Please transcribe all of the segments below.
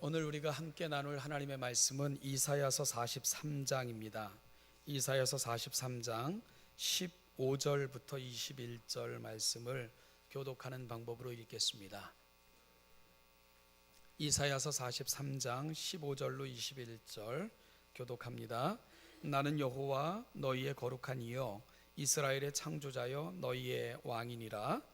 오늘 우리가 함께 나눌 하나님의 말씀은 이사야서 43장입니다. 이사야서 43장 15절부터 21절 말씀을 교독하는 방법으로 읽겠습니다. 이사야서 43장 15절로 21절 교독합니다. 나는 여호와 너희의 거룩한 이여 이스라엘의 창조자여 너희의 왕이니라.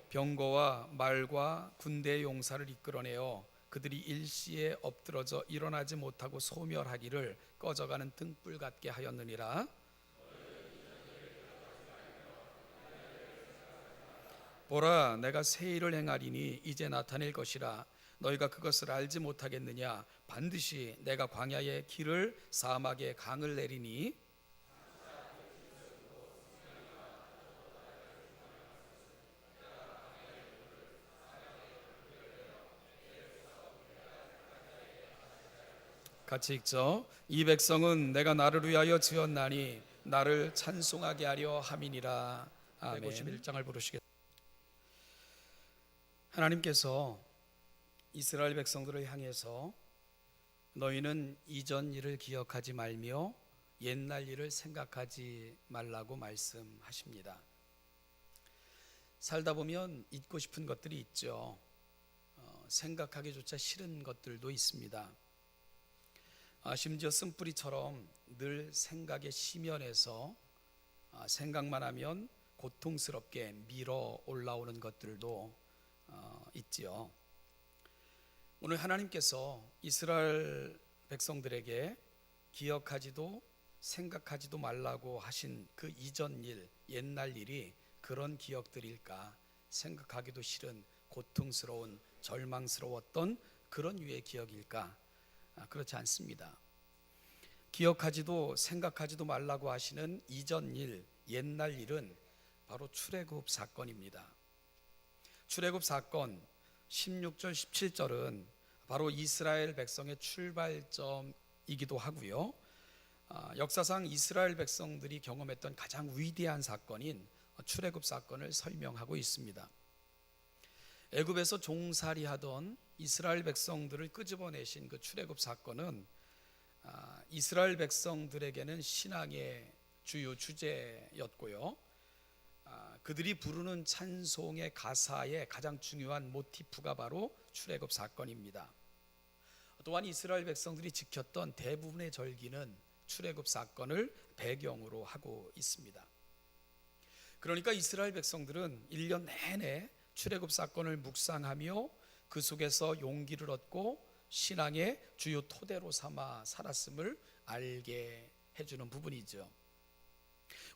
병거와 말과 군대의 용사를 이끌어내어 그들이 일시에 엎드러져 일어나지 못하고 소멸하기를 꺼져가는 등불 같게 하였느니라. 보라, 내가 새 일을 행하리니 이제 나타낼 것이라. 너희가 그것을 알지 못하겠느냐? 반드시 내가 광야의 길을 사막의 강을 내리니 같이 읽죠. 이 백성은 내가 나를 위하여 지었나니 나를 찬송하게 하려 함이니라. 아멘. 151장을 부르시겠습니다. 하나님께서 이스라엘 백성들을 향해서 너희는 이전 일을 기억하지 말며 옛날 일을 생각하지 말라고 말씀하십니다. 살다 보면 잊고 싶은 것들이 있죠. 생각하기조차 싫은 것들도 있습니다. 심지어 쓴뿌리처럼 늘 생각에 심연해서 생각만 하면 고통스럽게 밀어 올라오는 것들도 있지요. 오늘 하나님께서 이스라엘 백성들에게 기억하지도 생각하지도 말라고 하신 그 이전 일, 옛날 일이 그런 기억들일까? 생각하기도 싫은 고통스러운 절망스러웠던 그런 유의 기억일까? 그렇지 않습니다. 기억하지도 생각하지도 말라고 하시는 이전 일, 옛날 일은 바로 출애굽 사건입니다. 출애굽 사건 16절 17절은 바로 이스라엘 백성의 출발점이기도 하고요. 역사상 이스라엘 백성들이 경험했던 가장 위대한 사건인 출애굽 사건을 설명하고 있습니다. 애굽에서 종살이하던 이스라엘 백성들을 끄집어내신 그 출애굽 사건은 이스라엘 백성들에게는 신앙의 주요 주제였고요. 그들이 부르는 찬송의 가사의 가장 중요한 모티프가 바로 출애굽 사건입니다. 또한 이스라엘 백성들이 지켰던 대부분의 절기는 출애굽 사건을 배경으로 하고 있습니다. 그러니까 이스라엘 백성들은 1년 내내 출애굽 사건을 묵상하며 그 속에서 용기를 얻고 신앙의 주요 토대로 삼아 살았음을 알게 해주는 부분이죠.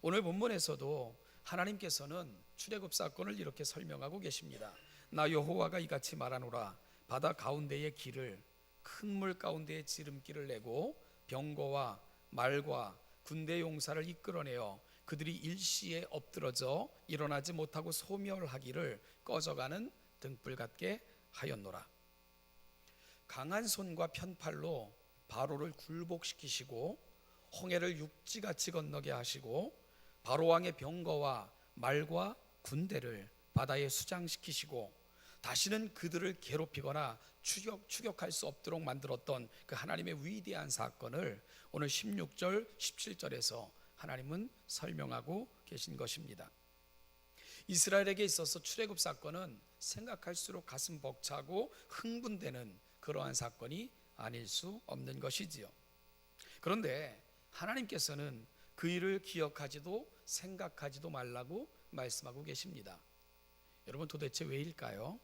오늘 본문에서도 하나님께서는 출애굽 사건을 이렇게 설명하고 계십니다. 나 여호와가 이같이 말하노라. 바다 가운데의 길을 큰 물 가운데의 지름길을 내고 병거와 말과 군대 용사를 이끌어내어 그들이 일시에 엎드러져 일어나지 못하고 소멸하기를 꺼져가는 등불 같게 하였노라. 강한 손과 편팔로 바로를 굴복시키시고 홍해를 육지같이 건너게 하시고 바로왕의 병거와 말과 군대를 바다에 수장시키시고 다시는 그들을 괴롭히거나 추격할 수 없도록 만들었던 그 하나님의 위대한 사건을 오늘 16절 17절에서 하나님은 설명하고 계신 것입니다. 이스라엘에게 있어서 출애굽 사건은 생각할수록 가슴 벅차고 흥분되는 그러한 사건이 아닐 수 없는 것이지요. 그런데 하나님께서는 그 일을 기억하지도 생각하지도 말라고 말씀하고 계십니다. 여러분, 도대체 왜일까요?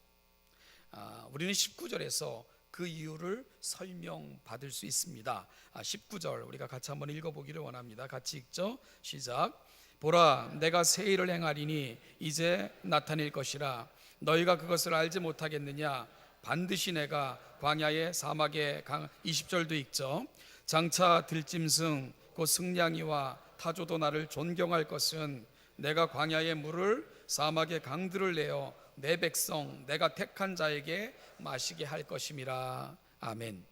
우리는 19절에서 그 이유를 설명받을 수 있습니다. 19절 우리가 같이 한번 읽어보기를 원합니다. 같이 읽죠. 시작. 보라, 내가 새 일을 행하리니 이제 나타낼 것이라. 너희가 그것을 알지 못하겠느냐? 반드시 내가 광야의 사막의 강. 20절도 읽죠. 장차 들짐승 곧 승냥이와 타조도 나를 존경할 것은 내가 광야의 물을 사막의 강들을 내어 내 백성 내가 택한 자에게 마시게 할 것임이라. 아멘.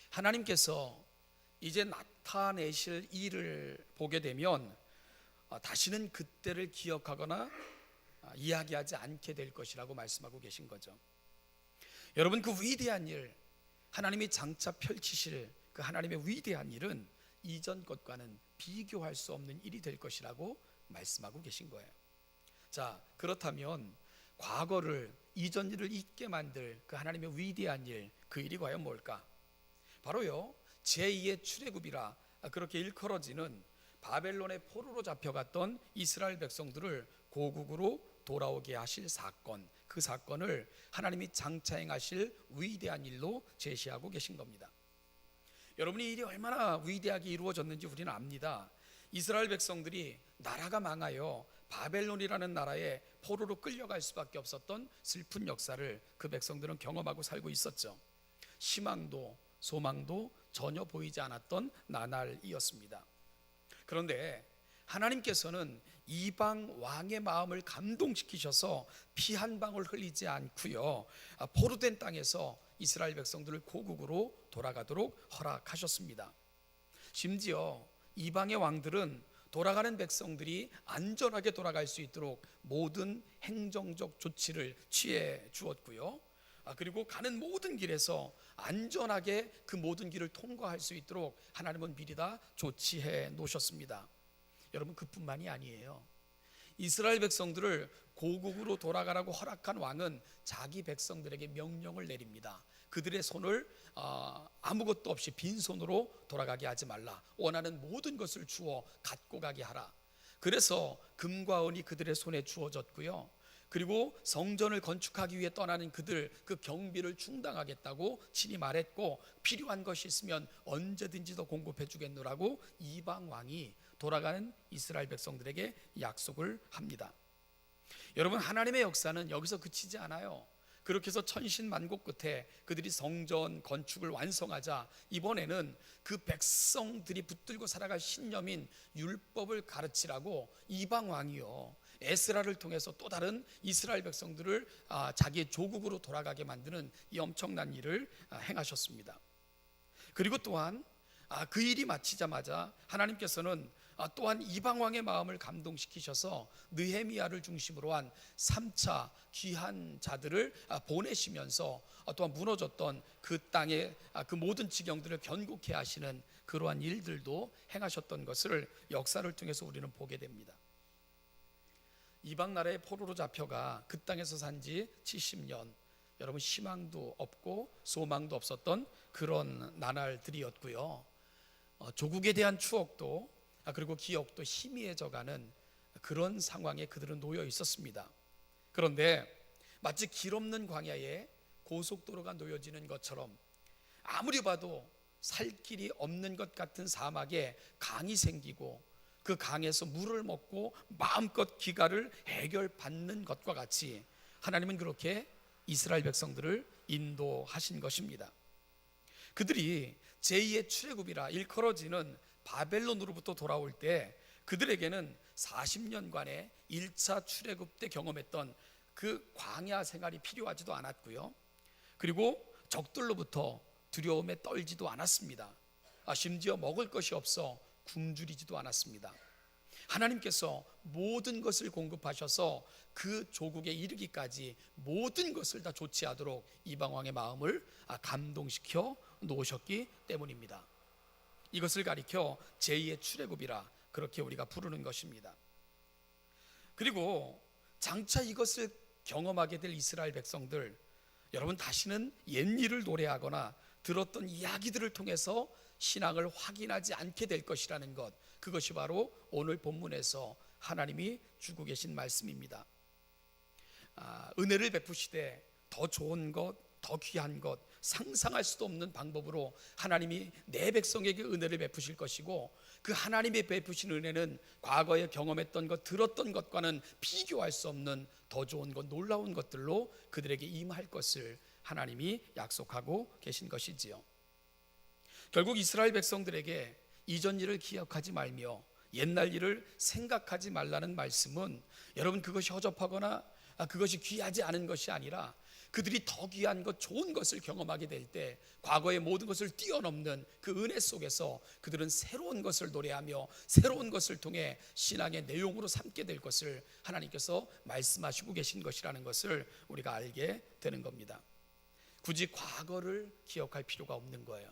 하나님께서 이제 나타내실 일을 보게 되면 다시는 그때를 기억하거나 이야기하지 않게 될 것이라고 말씀하고 계신 거죠. 여러분, 그 위대한 일, 하나님이 장차 펼치실 그 하나님의 위대한 일은 이전 것과는 비교할 수 없는 일이 될 것이라고 말씀하고 계신 거예요. 자, 그렇다면 과거를, 이전 일을 잊게 만들 그 하나님의 위대한 일, 그 일이 과연 뭘까? 바로요, 제2의 출애굽이라 그렇게 일컬어지는 바벨론의 포로로 잡혀갔던 이스라엘 백성들을 고국으로 돌아오게 하실 사건, 그 사건을 하나님이 장차 행하실 위대한 일로 제시하고 계신 겁니다. 여러분이 이 일이 얼마나 위대하게 이루어졌는지 우리는 압니다. 이스라엘 백성들이 나라가 망하여 바벨론이라는 나라에 포로로 끌려갈 수밖에 없었던 슬픈 역사를 그 백성들은 경험하고 살고 있었죠. 희망도 소망도 전혀 보이지 않았던 나날이었습니다. 그런데 하나님께서는 이방 왕의 마음을 감동시키셔서 피 한 방울 흘리지 않고요, 포로된 땅에서 이스라엘 백성들을 고국으로 돌아가도록 허락하셨습니다. 심지어 이방의 왕들은 돌아가는 백성들이 안전하게 돌아갈 수 있도록 모든 행정적 조치를 취해 주었고요, 그리고 가는 모든 길에서 안전하게 그 모든 길을 통과할 수 있도록 하나님은 미리 다 조치해 놓으셨습니다. 여러분, 그뿐만이 아니에요. 이스라엘 백성들을 고국으로 돌아가라고 허락한 왕은 자기 백성들에게 명령을 내립니다. 그들의 손을 아무것도 없이 빈손으로 돌아가게 하지 말라. 원하는 모든 것을 주어 갖고 가게 하라. 그래서 금과 은이 그들의 손에 주어졌고요, 그리고 성전을 건축하기 위해 떠나는 그들 그 경비를 충당하겠다고 친히 말했고, 필요한 것이 있으면 언제든지 더 공급해 주겠노라고 이방 왕이 돌아가는 이스라엘 백성들에게 약속을 합니다. 여러분, 하나님의 역사는 여기서 그치지 않아요. 그렇게 해서 천신만고 끝에 그들이 성전 건축을 완성하자 이번에는 그 백성들이 붙들고 살아갈 신념인 율법을 가르치라고 이방 왕이요, 에스라를 통해서 또 다른 이스라엘 백성들을 자기의 조국으로 돌아가게 만드는 이 엄청난 일을 행하셨습니다. 그리고 또한 그 일이 마치자마자 하나님께서는 또한 이방 왕의 마음을 감동시키셔서 느헤미야를 중심으로 한 3차 귀한 자들을 보내시면서 또한 무너졌던 그 땅의 그 모든 지경들을 견고케 하시는 그러한 일들도 행하셨던 것을 역사를 통해서 우리는 보게 됩니다. 이방 나라의 포로로 잡혀가 그 땅에서 산 지 70년, 여러분, 희망도 없고 소망도 없었던 그런 나날들이었고요, 조국에 대한 추억도 그리고 기억도 희미해져가는 그런 상황에 그들은 놓여 있었습니다. 그런데 마치 길 없는 광야에 고속도로가 놓여지는 것처럼 아무리 봐도 살 길이 없는 것 같은 사막에 강이 생기고 그 강에서 물을 먹고 마음껏 기가를 해결받는 것과 같이 하나님은 그렇게 이스라엘 백성들을 인도하신 것입니다. 그들이 제2의 출애굽이라 일컬어지는 바벨론으로부터 돌아올 때 그들에게는 40년간의 1차 출애굽 때 경험했던 그 광야 생활이 필요하지도 않았고요, 그리고 적들로부터 두려움에 떨지도 않았습니다. 심지어 먹을 것이 없어 굶주리지도 않았습니다. 하나님께서 모든 것을 공급하셔서 그 조국에 이르기까지 모든 것을 다 조치하도록 이방왕의 마음을 감동시켜 놓으셨기 때문입니다. 이것을 가리켜 제2의 출애굽이라 그렇게 우리가 부르는 것입니다. 그리고 장차 이것을 경험하게 될 이스라엘 백성들, 여러분, 다시는 옛일을 노래하거나 들었던 이야기들을 통해서 신앙을 확인하지 않게 될 것이라는 것, 그것이 바로 오늘 본문에서 하나님이 주고 계신 말씀입니다. 은혜를 베푸시되 더 좋은 것, 더 귀한 것, 상상할 수도 없는 방법으로 하나님이 내 백성에게 은혜를 베푸실 것이고, 그 하나님의 베푸신 은혜는 과거에 경험했던 것, 들었던 것과는 비교할 수 없는 더 좋은 것, 놀라운 것들로 그들에게 임할 것을 하나님이 약속하고 계신 것이지요. 결국 이스라엘 백성들에게 이전 일을 기억하지 말며 옛날 일을 생각하지 말라는 말씀은, 여러분, 그것이 허접하거나 그것이 귀하지 않은 것이 아니라 그들이 더 귀한 것, 좋은 것을 경험하게 될 때 과거의 모든 것을 뛰어넘는 그 은혜 속에서 그들은 새로운 것을 노래하며 새로운 것을 통해 신앙의 내용으로 삼게 될 것을 하나님께서 말씀하시고 계신 것이라는 것을 우리가 알게 되는 겁니다. 굳이 과거를 기억할 필요가 없는 거예요.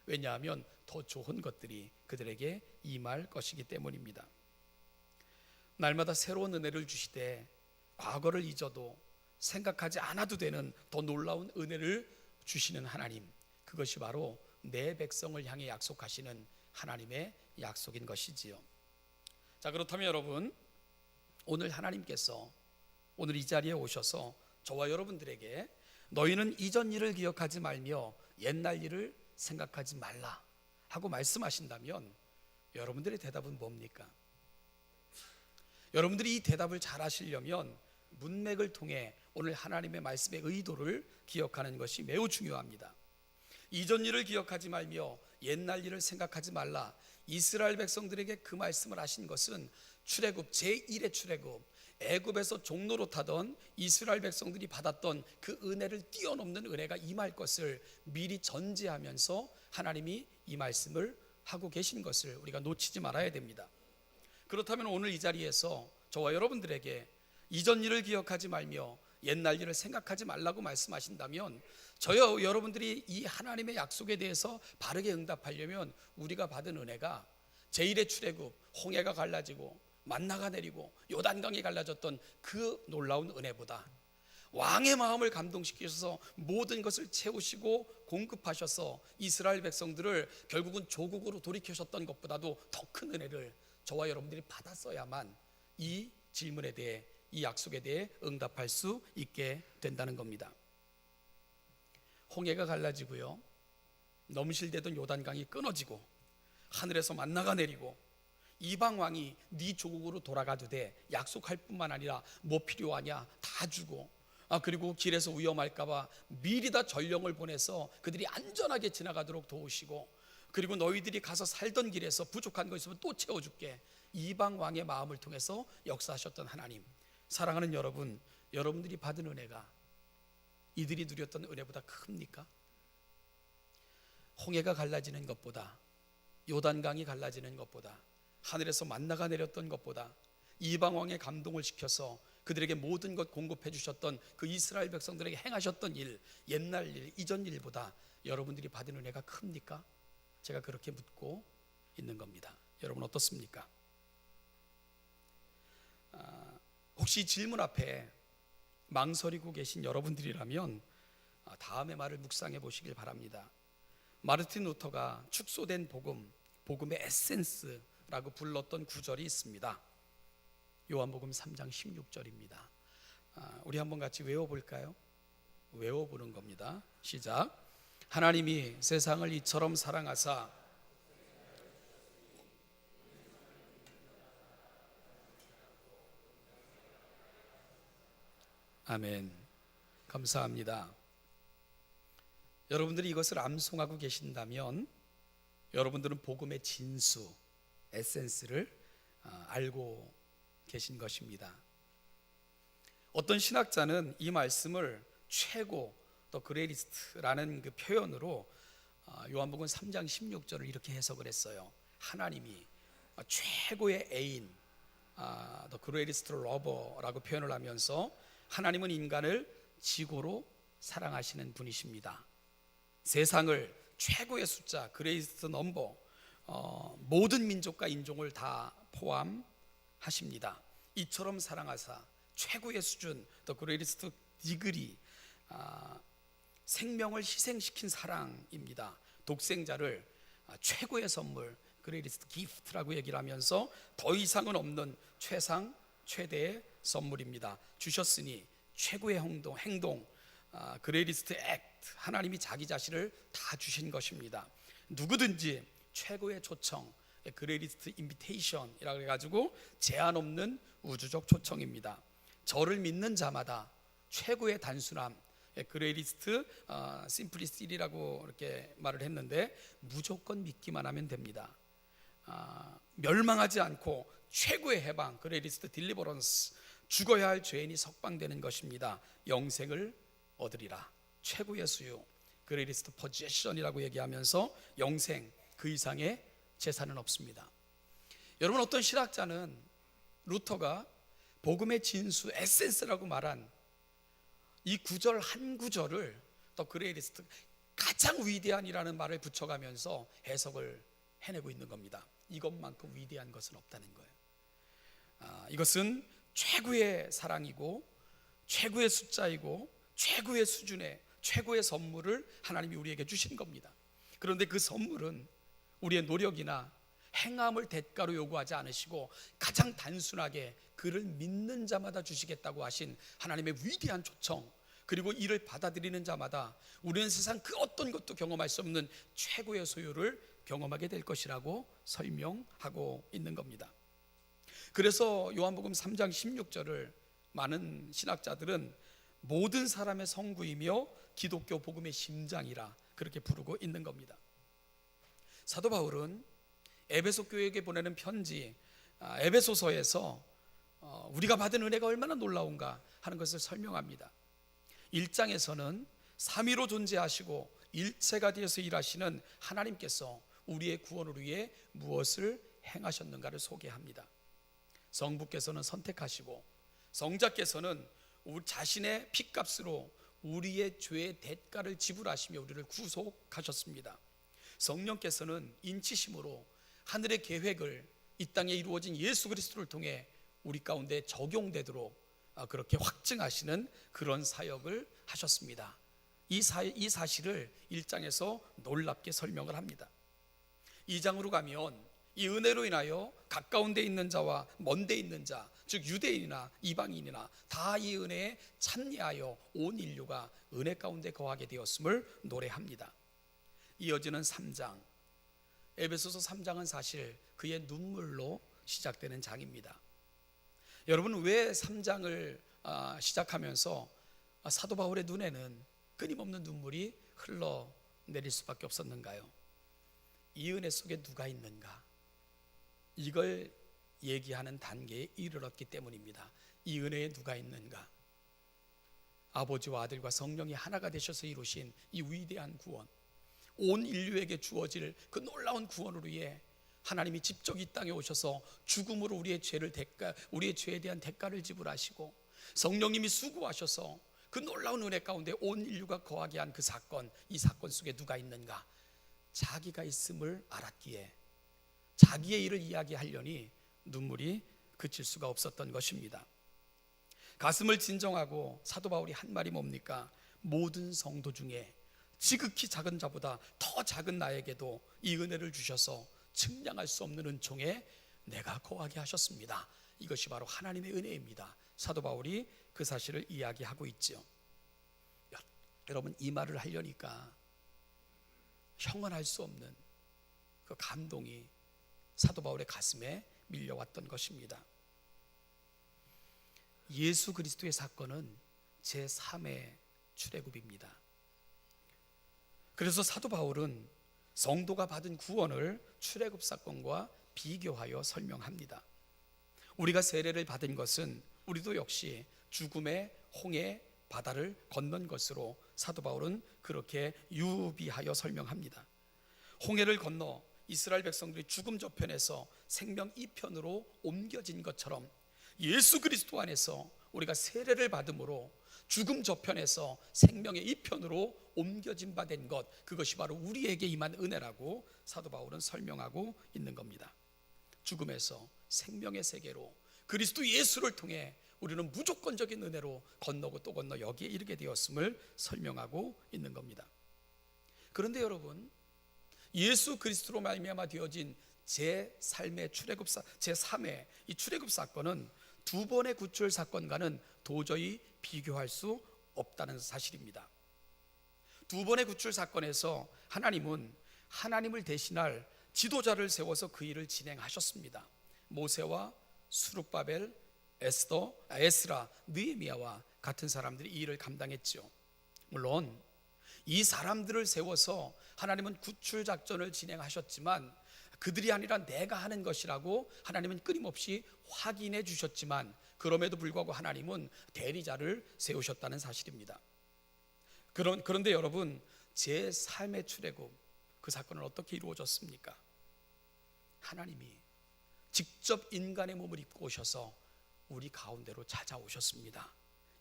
왜냐하면 더 좋은 것들이 그들에게 임할 것이기 때문입니다. 날마다 새로운 은혜를 주시되 과거를 잊어도 생각하지 않아도 되는 더 놀라운 은혜를 주시는 하나님, 그것이 바로 내 백성을 향해 약속하시는 하나님의 약속인 것이지요. 자, 그렇다면 여러분, 오늘 하나님께서 오늘 이 자리에 오셔서 저와 여러분들에게 너희는 이전 일을 기억하지 말며 옛날 일을 생각하지 말라 하고 말씀하신다면 여러분들의 대답은 뭡니까? 여러분들이 이 대답을 잘 하시려면 문맥을 통해 오늘 하나님의 말씀의 의도를 기억하는 것이 매우 중요합니다. 이전 일을 기억하지 말며 옛날 일을 생각하지 말라. 이스라엘 백성들에게 그 말씀을 하신 것은 출애굽 제1의 출애굽, 애굽에서 종로로 타던 이스라엘 백성들이 받았던 그 은혜를 뛰어넘는 은혜가 임할 것을 미리 전제하면서 하나님이 이 말씀을 하고 계신 것을 우리가 놓치지 말아야 됩니다. 그렇다면 오늘 이 자리에서 저와 여러분들에게 이전 일을 기억하지 말며 옛날 일을 생각하지 말라고 말씀하신다면 저와 여러분들이 이 하나님의 약속에 대해서 바르게 응답하려면 우리가 받은 은혜가 제1의 출애굽, 홍해가 갈라지고 만나가 내리고 요단강이 갈라졌던 그 놀라운 은혜보다 왕의 마음을 감동시키셔서 모든 것을 채우시고 공급하셔서 이스라엘 백성들을 결국은 조국으로 돌이키셨던 것보다도 더 큰 은혜를 저와 여러분들이 받았어야만 이 질문에 대해, 이 약속에 대해 응답할 수 있게 된다는 겁니다. 홍해가 갈라지고요, 넘실대던 요단강이 끊어지고 하늘에서 만나가 내리고 이방 왕이 네 조국으로 돌아가도 돼 약속할 뿐만 아니라 뭐 필요하냐 다 주고, 그리고 길에서 위험할까봐 미리 다 전령을 보내서 그들이 안전하게 지나가도록 도우시고, 그리고 너희들이 가서 살던 길에서 부족한 거 있으면 또 채워줄게, 이방 왕의 마음을 통해서 역사하셨던 하나님, 사랑하는 여러분, 여러분들이 받은 은혜가 이들이 누렸던 은혜보다 큽니까? 홍해가 갈라지는 것보다, 요단강이 갈라지는 것보다, 하늘에서 만나가 내렸던 것보다, 이방 왕의 감동을 시켜서 그들에게 모든 것 공급해 주셨던 그 이스라엘 백성들에게 행하셨던 일, 옛날 일, 이전 일보다 여러분들이 받은 은혜가 큽니까? 제가 그렇게 묻고 있는 겁니다. 여러분 어떻습니까? 혹시 질문 앞에 망설이고 계신 여러분들이라면 다음의 말을 묵상해 보시길 바랍니다. 마르틴 루터가 축소된 복음, 복음의 에센스라고 불렀던 구절이 있습니다. 요한복음 3장 16절입니다. 우리 한번 같이 외워볼까요? 외워보는 겁니다. 시작. 하나님이 세상을 이처럼 사랑하사 아멘. 감사합니다. 여러분들이 이것을 암송하고 계신다면 여러분들은 복음의 진수, 에센스를 알고 계신 것입니다. 어떤 신학자는 이 말씀을 최고, 또 그레이리스트라는 그 표현으로 요한복음 3장 16절을 이렇게 해석을 했어요. 하나님이 최고의 애인, the greatest lover라고 표현을 하면서 하나님은 인간을 지고로 사랑하시는 분이십니다. 세상을 최고의 숫자, greatest number, 모든 민족과 인종을 다 포함하십니다. 이처럼 사랑하사 최고의 수준, the greatest degree, 생명을 희생시킨 사랑입니다. 독생자를 최고의 선물, greatest gift라고 얘기를 하면서 더 이상은 없는 최상, 최대의 선물입니다. 주셨으니 최고의 행동, greatest act, 하나님이 자기 자신을 다 주신 것입니다. 누구든지 최고의 초청, greatest invitation이라고 해가지고 제한 없는 우주적 초청입니다. 저를 믿는 자마다 최고의 단순함, greatest simplicity라고 이렇게 말을 했는데 무조건 믿기만 하면 됩니다. 멸망하지 않고 최고의 해방, greatest deliverance, 죽어야 할 죄인이 석방되는 것입니다. 영생을 얻으리라. 최고의 수요, greatest possession이라고 얘기하면서 영생 그 이상의 재산은 없습니다. 여러분, 어떤 신학자는 루터가 복음의 진수 에센스라고 말한 이 구절 한 구절을 더 그레이리스트, 가장 위대한이라는 말을 붙여가면서 해석을 해내고 있는 겁니다. 이것만큼 위대한 것은 없다는 거예요. 이것은 최고의 사랑이고 최고의 숫자이고 최고의 수준의 최고의 선물을 하나님이 우리에게 주신 겁니다. 그런데 그 선물은 우리의 노력이나 행함을 대가로 요구하지 않으시고 가장 단순하게 그를 믿는 자마다 주시겠다고 하신 하나님의 위대한 초청, 그리고 이를 받아들이는 자마다 우리는 세상 그 어떤 것도 경험할 수 없는 최고의 소유를 경험하게 될 것이라고 설명하고 있는 겁니다. 그래서 요한복음 3장 16절을 많은 신학자들은 모든 사람의 성구이며 기독교 복음의 심장이라 그렇게 부르고 있는 겁니다. 사도 바울은 에베소 교회에게 보내는 편지 에베소서에서 우리가 받은 은혜가 얼마나 놀라운가 하는 것을 설명합니다. 1장에서는 삼위로 존재하시고 일체가 되어서 일하시는 하나님께서 우리의 구원을 위해 무엇을 행하셨는가를 소개합니다. 성부께서는 선택하시고 성자께서는 자신의 피값으로 우리의 죄의 대가를 지불하시며 우리를 구속하셨습니다. 성령께서는 인치심으로 하늘의 계획을 이 땅에 이루어진 예수 그리스도를 통해 우리 가운데 적용되도록 그렇게 확증하시는 그런 사역을 하셨습니다. 이 사실을 1장에서 놀랍게 설명을 합니다. 2장으로 가면 이 은혜로 인하여 가까운 데 있는 자와 먼 데 있는 자, 즉 유대인이나 이방인이나 다 이 은혜에 참여하여 온 인류가 은혜 가운데 거하게 되었음을 노래합니다. 이어지는 3장, 에베소서 3장은 사실 그의 눈물로 시작되는 장입니다. 여러분, 왜 3장을 시작하면서 사도 바울의 눈에는 끊임없는 눈물이 흘러내릴 수밖에 없었는가요? 이 은혜 속에 누가 있는가? 이걸 얘기하는 단계에 이르렀기 때문입니다. 이 은혜에 누가 있는가? 아버지와 아들과 성령이 하나가 되셔서 이루신 이 위대한 구원, 온 인류에게 주어질 그 놀라운 구원을 위해 하나님이 직접 이 땅에 오셔서 죽음으로 우리의 죄에 대한 대가를 지불하시고 성령님이 수고하셔서 그 놀라운 은혜 가운데 온 인류가 거하게 한 그 사건, 이 사건 속에 누가 있는가? 자기가 있음을 알았기에 자기의 일을 이야기하려니 눈물이 그칠 수가 없었던 것입니다. 가슴을 진정하고 사도 바울이 한 말이 뭡니까? 모든 성도 중에 지극히 작은 자보다 더 작은 나에게도 이 은혜를 주셔서 측량할 수 없는 은총에 내가 거하게 하셨습니다. 이것이 바로 하나님의 은혜입니다. 사도 바울이 그 사실을 이야기하고 있죠. 여러분, 이 말을 하려니까 형언할 수 없는 그 감동이 사도 바울의 가슴에 밀려왔던 것입니다. 예수 그리스도의 사건은 제3의 출애굽입니다. 그래서 사도 바울은 성도가 받은 구원을 출애굽 사건과 비교하여 설명합니다. 우리가 세례를 받은 것은 우리도 역시 죽음의 홍해 바다를 건넌 것으로 사도 바울은 그렇게 유비하여 설명합니다. 홍해를 건너 이스라엘 백성들이 죽음 저편에서 생명 이편으로 옮겨진 것처럼 예수 그리스도 안에서 우리가 세례를 받음으로 죽음 저편에서 생명의 이편으로 옮겨진 바 된 것, 그것이 바로 우리에게 임한 은혜라고 사도 바울은 설명하고 있는 겁니다. 죽음에서 생명의 세계로 그리스도 예수를 통해 우리는 무조건적인 은혜로 건너고 또 건너 여기에 이르게 되었음을 설명하고 있는 겁니다. 그런데 여러분, 예수 그리스도로 말미암아 되어진 제3의 이 출애굽 사건은 두 번의 구출 사건과는 도저히 비교할 수 없다는 사실입니다. 두 번의 구출 사건에서 하나님은 하나님을 대신할 지도자를 세워서 그 일을 진행하셨습니다. 모세와 수룹바벨, 에스라, 느헤미야와 같은 사람들이 이 일을 감당했죠. 물론 이 사람들을 세워서 하나님은 구출 작전을 진행하셨지만 그들이 아니라 내가 하는 것이라고 하나님은 끊임없이 확인해 주셨지만 그럼에도 불구하고 하나님은 대리자를 세우셨다는 사실입니다. 그런데 여러분, 제 삶의 출애굽, 그 사건은 어떻게 이루어졌습니까? 하나님이 직접 인간의 몸을 입고 오셔서 우리 가운데로 찾아오셨습니다.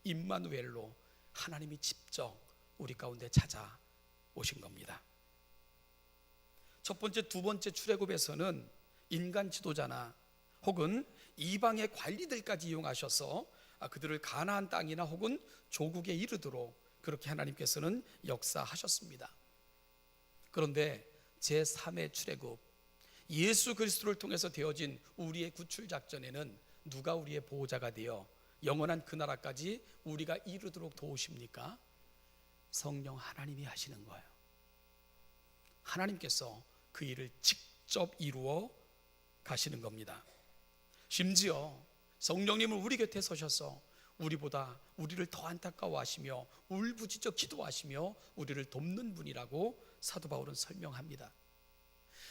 임마누엘로 하나님이 직접 우리 가운데 찾아오신 겁니다. 첫 번째, 두 번째 출애굽에서는 인간 지도자나 혹은 이방의 관리들까지 이용하셔서 그들을 가나안 땅이나 혹은 조국에 이르도록 그렇게 하나님께서는 역사하셨습니다. 그런데 제3의 출애굽, 예수 그리스도를 통해서 되어진 우리의 구출 작전에는 누가 우리의 보호자가 되어 영원한 그 나라까지 우리가 이르도록 도우십니까? 성령 하나님이 하시는 거예요. 하나님께서 그 일을 직접 이루어 가시는 겁니다. 심지어 성령님은 우리 곁에 서셔서 우리보다 우리를 더 안타까워하시며 울부짖어 기도하시며 우리를 돕는 분이라고 사도 바울은 설명합니다.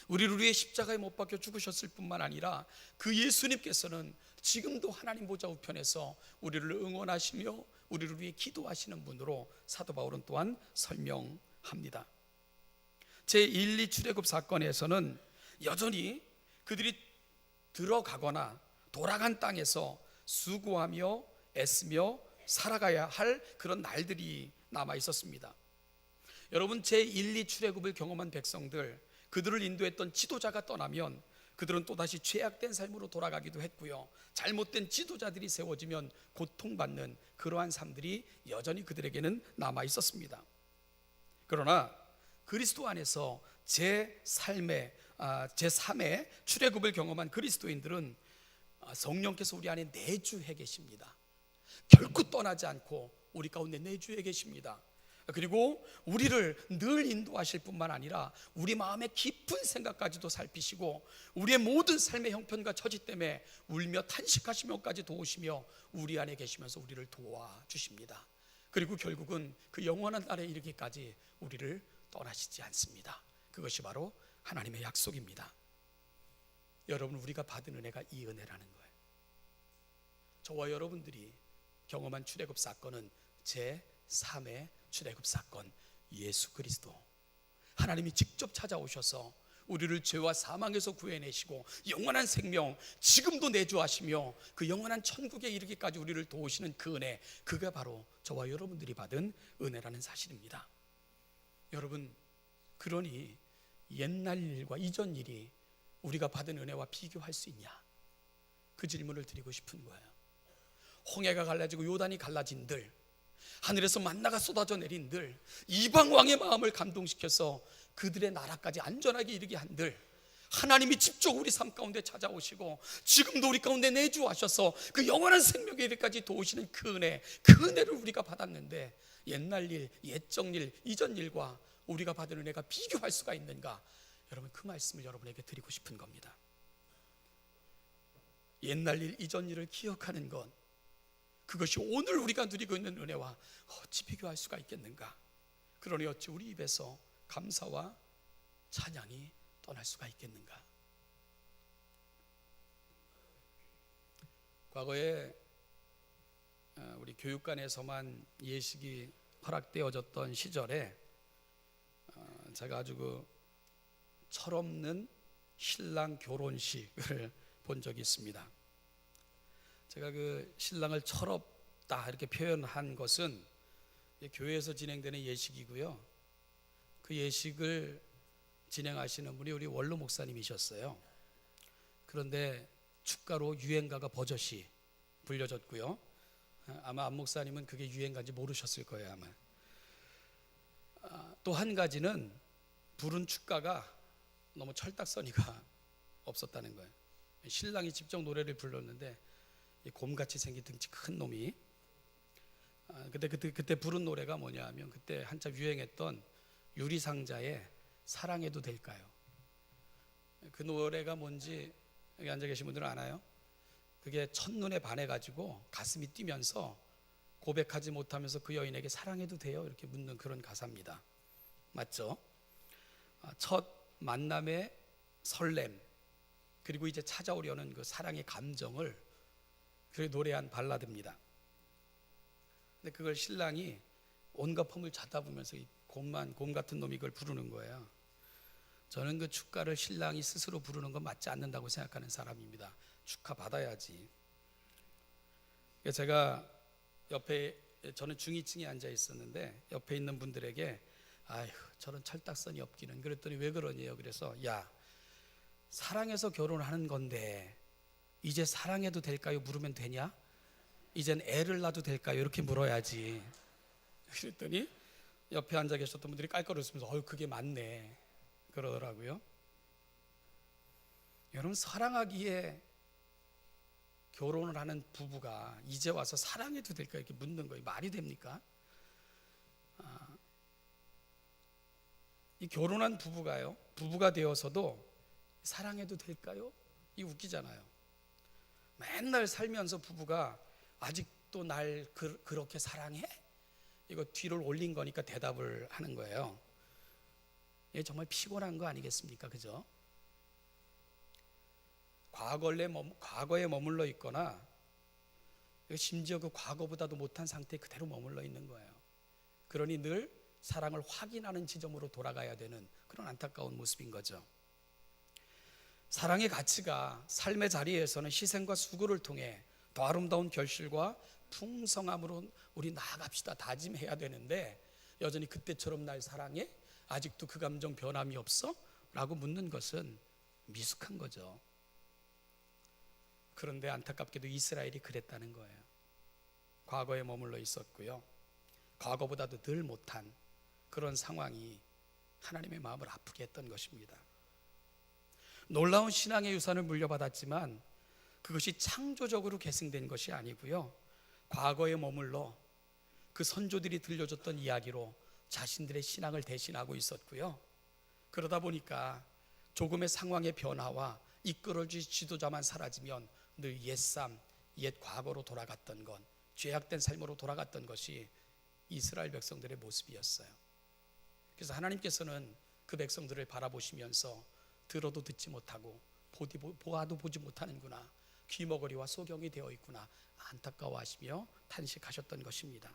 우리를 위해 십자가에 못 박혀 죽으셨을 뿐만 아니라 그 예수님께서는 지금도 하나님 보좌 우편에서 우리를 응원하시며 우리를 위해 기도하시는 분으로 사도 바울은 또한 설명합니다. 제1, 2 출애굽 사건에서는 여전히 그들이 들어가거나 돌아간 땅에서 수고하며 애쓰며 살아가야 할 그런 날들이 남아 있었습니다. 여러분, 제1, 2 출애굽을 경험한 백성들, 그들을 인도했던 지도자가 떠나면 그들은 또다시 죄악된 삶으로 돌아가기도 했고요, 잘못된 지도자들이 세워지면 고통받는 그러한 삶들이 여전히 그들에게는 남아 있었습니다. 그러나 그리스도 안에서 제3의 출애굽을 경험한 그리스도인들은 성령께서 우리 안에 내주해 계십니다. 결코 떠나지 않고 우리 가운데 내주해 계십니다. 그리고 우리를 늘 인도하실 뿐만 아니라 우리 마음의 깊은 생각까지도 살피시고 우리의 모든 삶의 형편과 처지 때문에 울며 탄식하시며까지 도우시며 우리 안에 계시면서 우리를 도와주십니다. 그리고 결국은 그 영원한 날에 이르기까지 우리를 떠나시지 않습니다. 그것이 바로 하나님의 약속입니다. 여러분, 우리가 받은 은혜가 이 은혜라는 거예요. 저와 여러분들이 경험한 출애굽 사건은 제3의 출애굽 사건, 예수 그리스도. 하나님이 직접 찾아오셔서 우리를 죄와 사망에서 구해내시고 영원한 생명, 지금도 내주하시며 그 영원한 천국에 이르기까지 우리를 도우시는 그 은혜, 그가 바로 저와 여러분들이 받은 은혜라는 사실입니다. 여러분, 그러니 옛날 일과 이전 일이 우리가 받은 은혜와 비교할 수 있냐? 그 질문을 드리고 싶은 거예요. 홍해가 갈라지고 요단이 갈라진 들, 하늘에서 만나가 쏟아져 내린 들, 이방 왕의 마음을 감동시켜서 그들의 나라까지 안전하게 이르게 한 들, 하나님이 직접 우리 삶 가운데 찾아오시고 지금도 우리 가운데 내주하셔서 그 영원한 생명의 일까지 도우시는 그 은혜를 우리가 받았는데 옛날 일, 옛적 일, 이전 일과 우리가 받은 은혜가 비교할 수가 있는가? 여러분, 그 말씀을 여러분에게 드리고 싶은 겁니다. 옛날 일, 이전 일을 기억하는 것, 그것이 오늘 우리가 누리고 있는 은혜와 어찌 비교할 수가 있겠는가? 그러니 어찌 우리 입에서 감사와 찬양이 떠날 수가 있겠는가? 과거에 우리 교육관에서만 예식이 허락되어졌던 시절에 제가 아주 그 철없는 신랑 결혼식을 본 적이 있습니다. 제가 그 신랑을 철없다 이렇게 표현한 것은 교회에서 진행되는 예식이고요, 그 예식을 진행하시는 분이 우리 원로 목사님이셨어요. 그런데 축가로 유행가가 버젓이 불려졌고요, 아마 안 목사님은 그게 유행가인지 모르셨을 거예요 아마. 또 한 가지는 부른 축가가 너무 철딱서니가 없었다는 거예요. 신랑이 직접 노래를 불렀는데 곰같이 생긴 등치 큰 놈이 그때 부른 노래가 뭐냐 하면 그때 한참 유행했던 유리상자의 사랑해도 될까요? 그 노래가 뭔지 여기 앉아 계신 분들은 아나요? 그게 첫눈에 반해가지고 가슴이 뛰면서 고백하지 못하면서 그 여인에게 사랑해도 돼요? 이렇게 묻는 그런 가사입니다. 맞죠? 첫 만남의 설렘, 그리고 이제 찾아오려는 그 사랑의 감정을 그 노래한 발라드입니다. 근데 그걸 신랑이 온갖 폼을 자다 보면서 이 곰 같은 놈이 그걸 부르는 거예요. 저는 그 축가를 신랑이 스스로 부르는 건 맞지 않는다고 생각하는 사람입니다. 축하 받아야지. 제가 옆에, 저는 중위층에 앉아 있었는데 옆에 있는 분들에게 아휴 저런 철딱선이 없기는, 그랬더니 왜 그러냐요. 그래서 야, 사랑해서 결혼하는 건데 이제 사랑해도 될까요? 물으면 되냐? 이젠 애를 낳아도 될까요? 이렇게 물어야지. 그랬더니 옆에 앉아 계셨던 분들이 깔깔 웃으면서 그게 맞네 그러더라고요. 여러분, 사랑하기에 결혼을 하는 부부가 이제 와서 사랑해도 될까 이렇게 묻는 거예요. 말이 됩니까? 이 결혼한 부부가요, 부부가 되어서도 사랑해도 될까요? 이 웃기잖아요. 맨날 살면서 부부가 아직도 날 그렇게 사랑해? 이거 뒤를 올린 거니까 대답을 하는 거예요. 이게 정말 피곤한 거 아니겠습니까? 그죠? 과거에 머물러 있거나 심지어 그 과거보다도 못한 상태에 그대로 머물러 있는 거예요. 그러니 늘 사랑을 확인하는 지점으로 돌아가야 되는 그런 안타까운 모습인 거죠. 사랑의 가치가 삶의 자리에서는 희생과 수고를 통해 더 아름다운 결실과 풍성함으로 우리 나아갑시다 다짐해야 되는데, 여전히 그때처럼 날 사랑해? 아직도 그 감정 변함이 없어? 라고 묻는 것은 미숙한 거죠. 그런데 안타깝게도 이스라엘이 그랬다는 거예요. 과거에 머물러 있었고요, 과거보다도 늘 못한 그런 상황이 하나님의 마음을 아프게 했던 것입니다. 놀라운 신앙의 유산을 물려받았지만 그것이 창조적으로 계승된 것이 아니고요, 과거에 머물러 그 선조들이 들려줬던 이야기로 자신들의 신앙을 대신하고 있었고요, 그러다 보니까 조금의 상황의 변화와 이끌어줄 지도자만 사라지면 늘 옛삶, 옛 과거로 돌아갔던 것, 죄악된 삶으로 돌아갔던 것이 이스라엘 백성들의 모습이었어요. 그래서 하나님께서는 그 백성들을 바라보시면서 들어도 듣지 못하고 보아도 보지 못하는구나, 귀머거리와 소경이 되어 있구나 안타까워하시며 탄식하셨던 것입니다.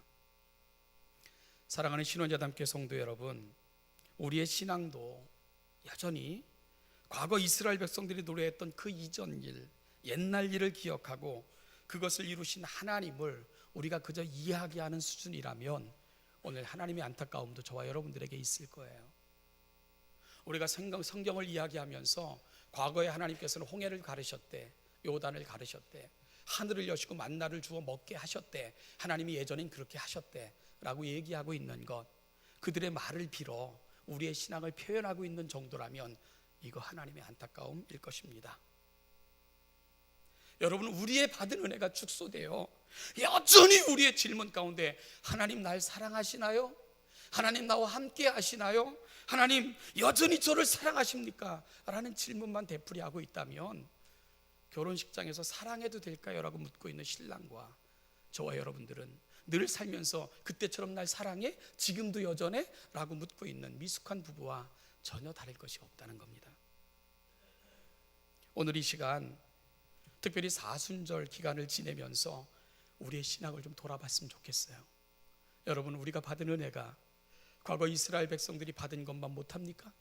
사랑하는 신원자담교 성도 여러분, 우리의 신앙도 여전히 과거 이스라엘 백성들이 노래했던 그 이전 일, 옛날 일을 기억하고 그것을 이루신 하나님을 우리가 그저 이야기하는 수준이라면 오늘 하나님의 안타까움도 저와 여러분들에게 있을 거예요. 우리가 성경을 이야기하면서 과거에 하나님께서는 홍해를 가르셨대, 요단을 가르셨대, 하늘을 여시고 만나를 주어 먹게 하셨대, 하나님이 예전엔 그렇게 하셨대 라고 얘기하고 있는 것, 그들의 말을 빌어 우리의 신앙을 표현하고 있는 정도라면 이거 하나님의 안타까움일 것입니다. 여러분, 우리의 받은 은혜가 축소되어 여전히 우리의 질문 가운데 하나님 날 사랑하시나요? 하나님 나와 함께 하시나요? 하나님 여전히 저를 사랑하십니까? 라는 질문만 되풀이하고 있다면 결혼식장에서 사랑해도 될까요? 라고 묻고 있는 신랑과 저와 여러분들은 늘 살면서 그때처럼 날 사랑해? 지금도 여전해? 라고 묻고 있는 미숙한 부부와 전혀 다를 것이 없다는 겁니다. 오늘 이 시간 특별히 사순절 기간을 지내면서 우리의 신앙을 좀 돌아봤으면 좋겠어요. 여러분, 우리가 받은 은혜가 과거 이스라엘 백성들이 받은 것만 못합니까?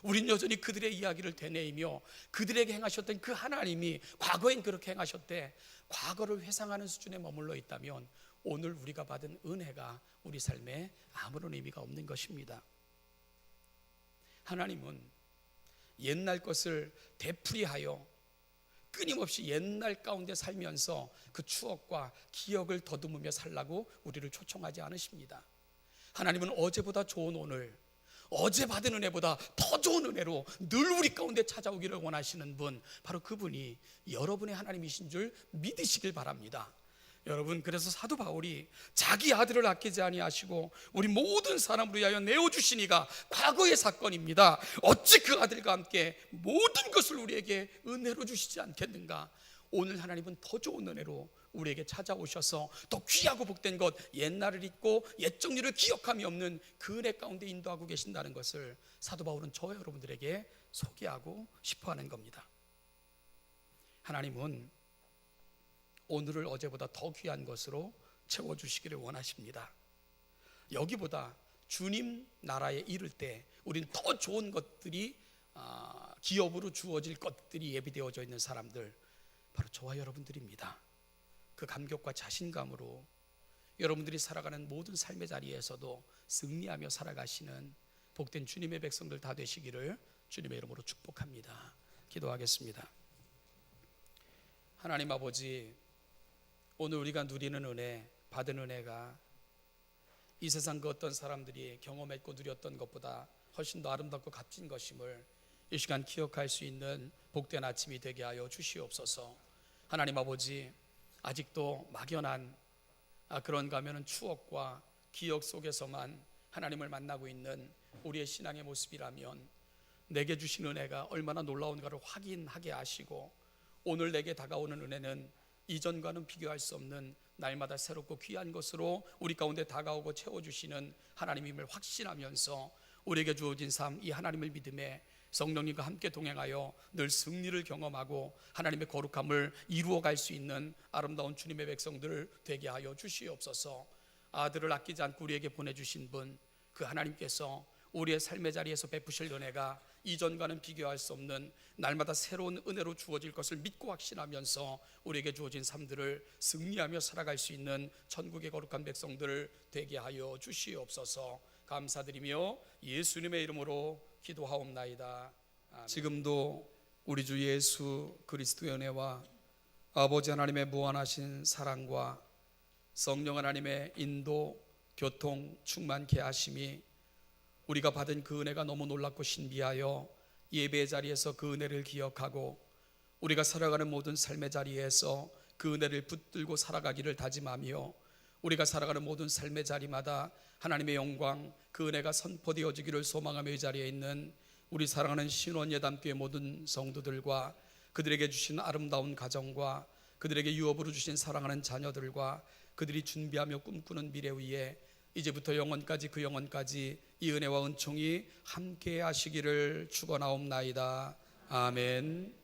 우린 여전히 그들의 이야기를 되뇌이며 그들에게 행하셨던 그 하나님이 과거엔 그렇게 행하셨대, 과거를 회상하는 수준에 머물러 있다면 오늘 우리가 받은 은혜가 우리 삶에 아무런 의미가 없는 것입니다. 하나님은 옛날 것을 되풀이하여 끊임없이 옛날 가운데 살면서 그 추억과 기억을 더듬으며 살라고 우리를 초청하지 않으십니다. 하나님은 어제보다 좋은 오늘, 어제 받은 은혜보다 더 좋은 은혜로 늘 우리 가운데 찾아오기를 원하시는 분, 바로 그분이 여러분의 하나님이신 줄 믿으시길 바랍니다. 여러분, 그래서 사도 바울이 자기 아들을 아끼지 아니하시고 우리 모든 사람을 위하여 내어주시니가 과거의 사건입니다. 어찌 그 아들과 함께 모든 것을 우리에게 은혜로 주시지 않겠는가? 오늘 하나님은 더 좋은 은혜로 우리에게 찾아오셔서 더 귀하고 복된 것, 옛날을 잊고 옛 정리를 기억함이 없는 그 은혜 가운데 인도하고 계신다는 것을 사도 바울은 저와 여러분들에게 소개하고 싶어하는 겁니다. 하나님은 오늘을 어제보다 더 귀한 것으로 채워주시기를 원하십니다. 여기보다 주님 나라에 이를 때 우린 더 좋은 것들이 기업으로 주어질 것들이 예비되어져 있는 사람들, 바로 저와 여러분들입니다. 그 감격과 자신감으로 여러분들이 살아가는 모든 삶의 자리에서도 승리하며 살아가시는 복된 주님의 백성들 다 되시기를 주님의 이름으로 축복합니다. 기도하겠습니다. 하나님 아버지, 오늘 우리가 누리는 은혜, 받은 은혜가 이 세상 그 어떤 사람들이 경험했고 누렸던 것보다 훨씬 더 아름답고 값진 것임을 이 시간 기억할 수 있는 복된 아침이 되게 하여 주시옵소서. 하나님 아버지, 아직도 막연한 그런가 하면 추억과 기억 속에서만 하나님을 만나고 있는 우리의 신앙의 모습이라면 내게 주신 은혜가 얼마나 놀라운가를 확인하게 하시고, 오늘 내게 다가오는 은혜는 이전과는 비교할 수 없는 날마다 새롭고 귀한 것으로 우리 가운데 다가오고 채워주시는 하나님임을 확신하면서 우리에게 주어진 삶, 이 하나님을 믿음에 성령님과 함께 동행하여 늘 승리를 경험하고 하나님의 거룩함을 이루어갈 수 있는 아름다운 주님의 백성들 되게 하여 주시옵소서. 아들을 아끼지 않고 우리에게 보내주신 분, 그 하나님께서 우리의 삶의 자리에서 베푸실 은혜가 이전과는 비교할 수 없는 날마다 새로운 은혜로 주어질 것을 믿고 확신하면서 우리에게 주어진 삶들을 승리하며 살아갈 수 있는 천국의 거룩한 백성들 되게 하여 주시옵소서. 감사드리며 예수님의 이름으로 기도하옵나이다. 아멘. 지금도 우리 주 예수 그리스도의 은혜와 아버지 하나님의 무한하신 사랑과 성령 하나님의 인도, 교통, 충만케 하심이 우리가 받은 그 은혜가 너무 놀랍고 신비하여 예배의 자리에서 그 은혜를 기억하고 우리가 살아가는 모든 삶의 자리에서 그 은혜를 붙들고 살아가기를 다짐하며 우리가 살아가는 모든 삶의 자리마다 하나님의 영광, 그 은혜가 선포되어지기를 소망하며 이 자리에 있는 우리 사랑하는 신원예담교회 모든 성도들과 그들에게 주신 아름다운 가정과 그들에게 유업으로 주신 사랑하는 자녀들과 그들이 준비하며 꿈꾸는 미래 위에 이제부터 영원까지 그 영원까지 이 은혜와 은총이 함께 하시기를 축원하옵나이다. 아멘.